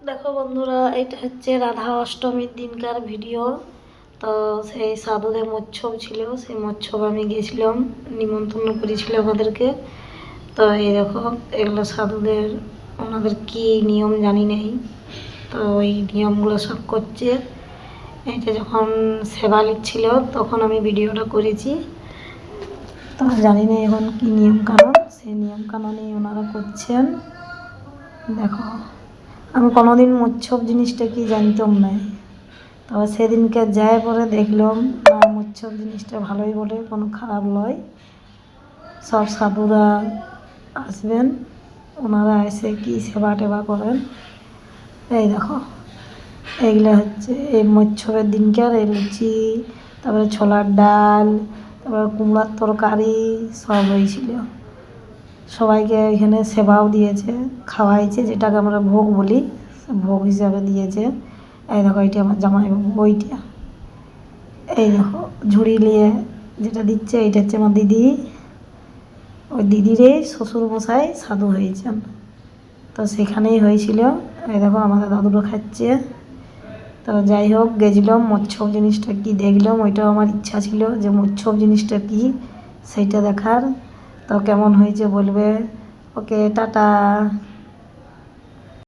দেখো বন্ধুরা, এটা হচ্ছে রাধা অষ্টমীর দিনকার ভিডিও। তো সেই সাধুদের মৎসব ছিল, সেই মৎসব আমি গেছিলাম, নিমন্ত্রণ করেছিল আমাদেরকে। তো এই দেখো, এগুলো সাধুদের, ওনাদের কি নিয়ম জানি নেই, তো ওই নিয়মগুলো সব করছে। এটা যখন সেবা লিখছিল তখন আমি ভিডিওটা করেছি। তো জানি না এখন কি নিয়ম কানুন, সেই নিয়ম কানুনই ওনারা করছেন। দেখো, আমি কোনোদিন মৎসব জিনিসটা কি জানতাম না, তবে সেদিনকে যায় পরে দেখলাম না, মৎসব জিনিসটা ভালোই বলে, কোনো খারাপ নয়। সব সাধুরা আসবেন, ওনারা এসে কি সেবা টেবা করেন। এই দেখো, এইগুলো হচ্ছে এই মৎসবের দিনকার এই লুচি, তারপরে ছোলার ডাল, তারপরে কুমড়ার তরকারি সব হয়েছিল। সবাইকে এখানে সেবাও দিয়েছে, খাওয়াইছে, যেটাকে আমরা ভোগ বলি, ভোগ হিসাবে দিয়েছে। এই দেখো, এইটা আমার জামাইবাবু, ওইটা এই দেখো ঝুড়ি নিয়ে যেটা দিচ্ছে, এইটা হচ্ছে আমার দিদি। ওই দিদিরই শ্বশুরমশাই সাধু হয়েছেন, তো সেখানেই হয়েছিল। এই দেখো আমাদের দাদুরা খাচ্ছে। তো যাই হোক, গেছিলাম মৎসব জিনিসটা কি দেখলাম, ওইটাও আমার ইচ্ছা ছিল যে মৎসব জিনিসটা কি সেইটা দেখার। তো কেমন হয়েছে বলবে। ওকে, টাটা।